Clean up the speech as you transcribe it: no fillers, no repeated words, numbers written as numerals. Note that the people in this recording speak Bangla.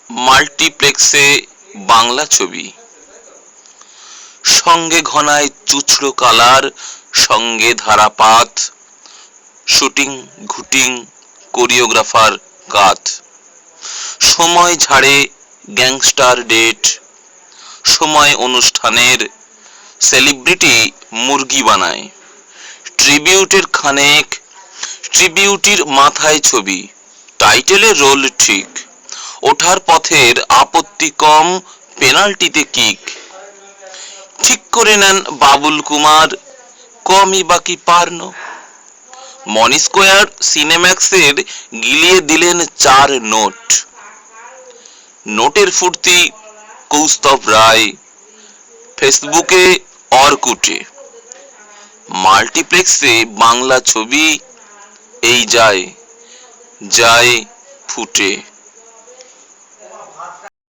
মাল্টিপ্লেক্সে বাংলা ছবি, সঙ্গে ঘনায় চুচড়ো কালার, সঙ্গে ধারাপাত, শুটিং ঘুটিং, কোরিওগ্রাফার কাত, সময় ঝাড়ে গ্যাংস্টার ডেট, সময় অনুষ্ঠানের সেলিব্রিটি মুরগি বানায়, ট্রিবিউটের খানেক, ট্রিবিউটির মাথায় ছবি, টাইটেলের রোল ঠিক, ওঠার পথের আপত্তি কম, পেনাল্টিতে কিক, ঠিক করে নেন বাবুল কুমার, কমই বাকি পারন, মনি স্কোয়ার সিনেম্যাক্সের গিলিয়ে দিলেন 4 নোট, নোটের ফুর্তি কৌস্তব রায়, ফেসবুকে অর্কুটে, মাল্টিপ্লেক্সে বাংলা ছবি, এই যায় যায় ফুটে।